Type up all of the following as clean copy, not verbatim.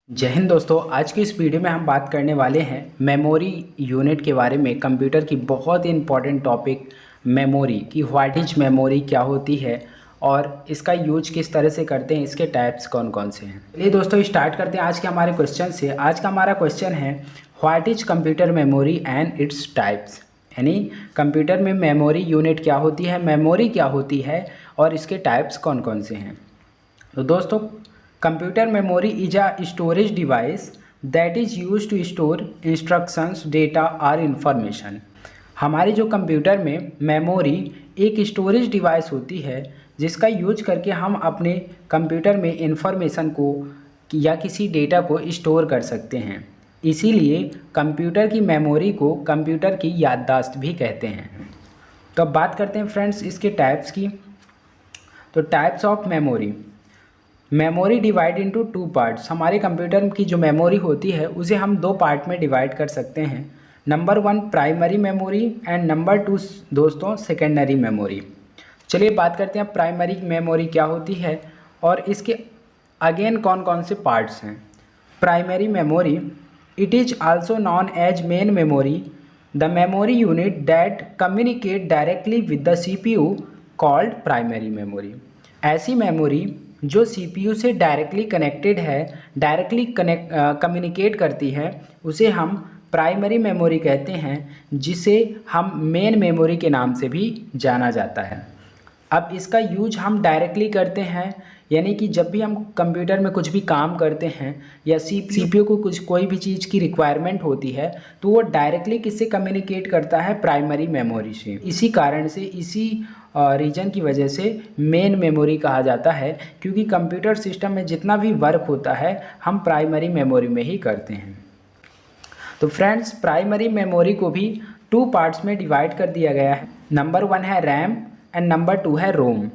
जय हिंद दोस्तों। आज की इस वीडियो में हम बात करने वाले हैं मेमोरी यूनिट के बारे में। कंप्यूटर की बहुत ही इंपॉर्टेंट टॉपिक मेमोरी की, व्हाट इज मेमोरी, क्या होती है और इसका यूज किस तरह से करते हैं, इसके टाइप्स कौन कौन से हैं। चलिए दोस्तों स्टार्ट करते हैं आज के हमारे क्वेश्चन से। आज का हमारा क्वेश्चन है what is computer memory and its types, यानी कंप्यूटर में मेमोरी यूनिट क्या होती है, मेमोरी क्या होती है और इसके टाइप्स कौन कौन से हैं। तो दोस्तों computer memory is a storage device that is use to store instructions, data और इंफॉर्मेशन। हमारे जो कंप्यूटर में मेमोरी एक स्टोरेज डिवाइस होती है जिसका यूज करके हम अपने कंप्यूटर में इंफॉर्मेशन को या किसी डेटा को स्टोर कर सकते हैं। इसीलिए कंप्यूटर की मेमोरी को कंप्यूटर की याददाश्त भी कहते हैं। तो अब बात करते हैं फ्रेंड्स इसके टाइप्स की। तो types of memory. Memory divide into two parts. हमारे कंप्यूटर की जो मेमोरी होती है उसे हम दो पार्ट में डिवाइड कर सकते हैं। Number 1 primary memory and number 2 दोस्तों सेकेंडरी मेमोरी। चलिए बात करते हैं प्राइमरी मेमोरी क्या होती है और इसके अगेन कौन कौन से पार्ट्स हैं। Primary memory, it is also known as main memory, the memory unit that communicate directly with the CPU called primary memory. ऐसी मेमोरी जो सीपीयू से डायरेक्टली कनेक्टेड है, डायरेक्टली कम्युनिकेट करती है, उसे हम प्राइमरी मेमोरी कहते हैं, जिसे हम मेन मेमोरी के नाम से भी जाना जाता है। अब इसका यूज हम डायरेक्टली करते हैं, यानी कि जब भी हम कंप्यूटर में कुछ भी काम करते हैं या सीपीयू को कोई भी चीज़ की रिक्वायरमेंट होती है तो वो डायरेक्टली किससे कम्युनिकेट करता है, प्राइमरी मेमोरी से। इसी कारण से, इसी रीजन की वजह से मेन मेमोरी कहा जाता है, क्योंकि कंप्यूटर सिस्टम में जितना भी वर्क होता है हम प्राइमरी मेमोरी में ही करते हैं। तो फ्रेंड्स प्राइमरी मेमोरी को भी टू पार्ट्स में डिवाइड कर दिया गया है। नंबर 1 है रैम एंड नंबर 2 है ROM.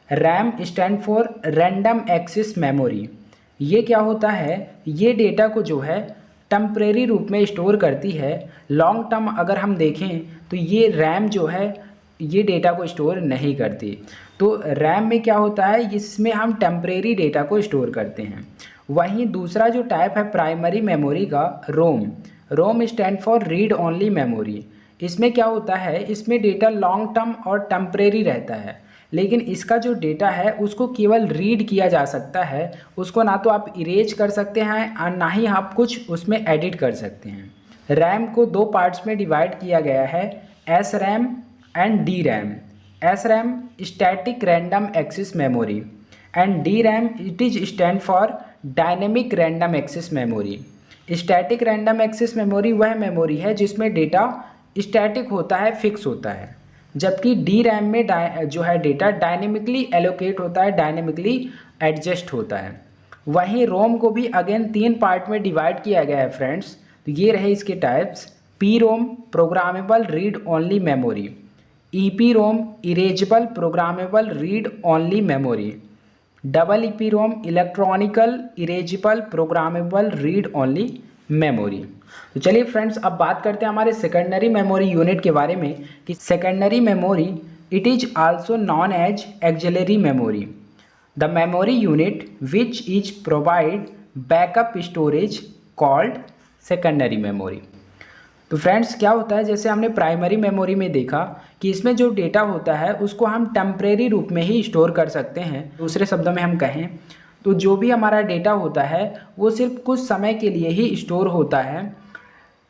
RAM stand for random access memory. ये क्या होता है, ये डेटा को जो है टेम्परेरी रूप में स्टोर करती है। लॉन्ग टर्म अगर हम देखें तो ये रैम जो है ये डेटा को स्टोर नहीं करती। तो रैम में क्या होता है, इसमें हम टेम्परेरी डेटा को स्टोर करते हैं। वहीं दूसरा जो टाइप है प्राइमरी मेमोरी का, ROM. ROM stand for read only memory. इसमें क्या होता है, इसमें डेटा लॉन्ग टर्म और टेम्परेरी रहता है, लेकिन इसका जो डेटा है उसको केवल रीड किया जा सकता है। उसको ना तो आप इरेज कर सकते हैं और ना ही आप कुछ उसमें एडिट कर सकते हैं। रैम को दो पार्ट्स में डिवाइड किया गया है, S RAM and D RAM. S RAM static random access memory and D RAM it is stand for dynamic random access memory. Static random access memory वह मेमोरी है जिसमें डेटा स्टैटिक होता है, fix होता है, जबकि डी रैम में जो है डेटा डायनेमिकली एलोकेट होता है, डायनेमिकली एडजस्ट होता है। वहीं रोम को भी अगेन 3 पार्ट में डिवाइड किया गया है फ्रेंड्स। तो ये रहे इसके types. P ROM programmable read only memory, EP ROM erasable programmable read only memory, double EP ROM electronical erasable programmable read only memory. तो चलिए फ्रेंड्स अब बात करते हैं हमारे सेकेंडरी मेमोरी यूनिट के बारे में कि secondary memory, it is also known as auxiliary memory, the memory unit which is provide backup storage called secondary memory. तो फ्रेंड्स क्या होता है, जैसे हमने प्राइमरी मेमोरी में देखा कि इसमें जो डेटा होता है उसको हम टेम्परेरी रूप में ही स्टोर कर सकते हैं। दूसरे शब्दों में हम कहें तो जो भी हमारा डेटा होता है वो सिर्फ कुछ समय के लिए ही स्टोर होता है,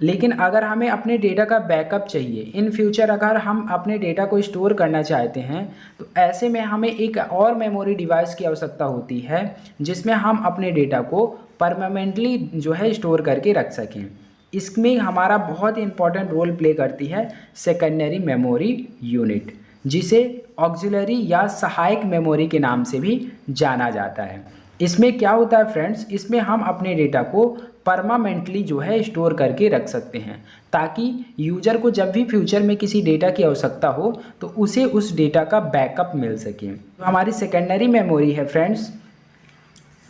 लेकिन अगर हमें अपने डेटा का बैकअप चाहिए, इन फ्यूचर अगर हम अपने डेटा को स्टोर करना चाहते हैं तो ऐसे में हमें एक और मेमोरी डिवाइस की आवश्यकता होती है जिसमें हम अपने डेटा को परमानेंटली जो है स्टोर करके रख सकें। इसमें हमारा बहुत इंपॉर्टेंट रोल प्ले करती है सेकेंडरी मेमोरी यूनिट, जिसे ऑक्सिलरी या सहायक मेमोरी के नाम से भी जाना जाता है। इसमें क्या होता है फ्रेंड्स, इसमें हम अपने डेटा को परमानेंटली जो है स्टोर करके रख सकते हैं, ताकि यूजर को जब भी फ्यूचर में किसी डेटा की आवश्यकता हो तो उसे उस डेटा का बैकअप मिल सके। तो हमारी सेकेंडरी मेमोरी है फ्रेंड्स,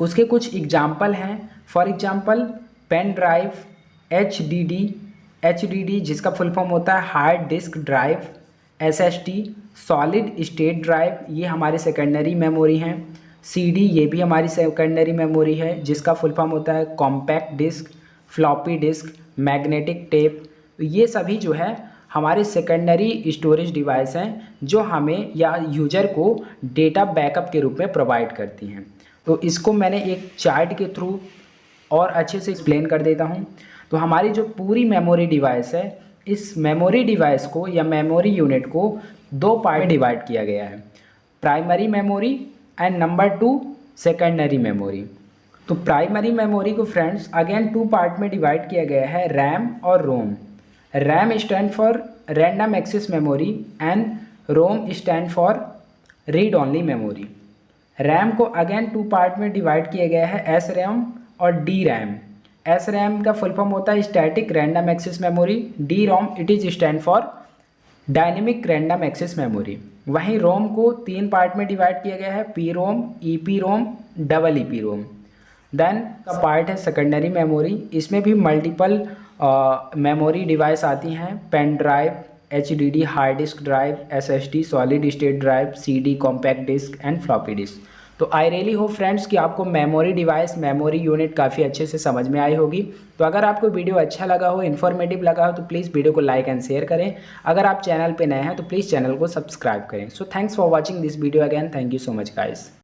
उसके कुछ एग्जाम्पल हैं। For example pen drive, HDD जिसका फुल फॉर्म होता है hard disk drive, SSD solid state drive, ये हमारे सेकेंडरी मेमोरी हैं। CD ये भी हमारी सेकेंडरी मेमोरी है, जिसका फुल फॉर्म होता है compact disc, floppy disk, magnetic tape. ये सभी जो है हमारे सेकेंडरी स्टोरेज डिवाइस हैं जो हमें या यूजर को डेटा बैकअप के रूप में प्रोवाइड करती हैं। तो इसको मैंने एक चार्ट के थ्रू और अच्छे से एक्सप्लेन कर देता हूँ। तो हमारी जो पूरी मेमोरी डिवाइस है, इस मेमोरी डिवाइस को या मेमोरी यूनिट को दो पार्ट में डिवाइड किया गया है, primary memory and number 2 secondary memory. तो प्राइमरी मेमोरी को फ्रेंड्स अगेन 2 पार्ट में डिवाइड किया गया है, रैम और ROM. RAM stand for random access memory and ROM stand for read only memory. RAM को अगेन 2 पार्ट में डिवाइड किया गया है, एस रैम और डी रैम। एस रैम का फुल फॉर्म होता है static random access memory, D ROM it is stand for dynamic random access memory. वहीं रोम को 3 पार्ट में डिवाइड किया गया है, P ROM, E P ROM, double E P ROM. Then का पार्ट है सेकेंडरी मेमोरी। इसमें भी मल्टीपल मेमोरी डिवाइस आती हैं, pen drive, HDD hard disk drive, SSD solid state drive, CD compact disc and floppy disk. तो I really hope friends कि आपको memory device, memory unit काफ़ी अच्छे से समझ में आई होगी। तो अगर आपको वीडियो अच्छा लगा हो, इन्फॉर्मेटिव लगा हो, तो प्लीज़ वीडियो को लाइक एंड शेयर करें। अगर आप चैनल पे नए हैं तो प्लीज़ चैनल को सब्सक्राइब करें। So thanks for watching this video again. Thank you so much guys.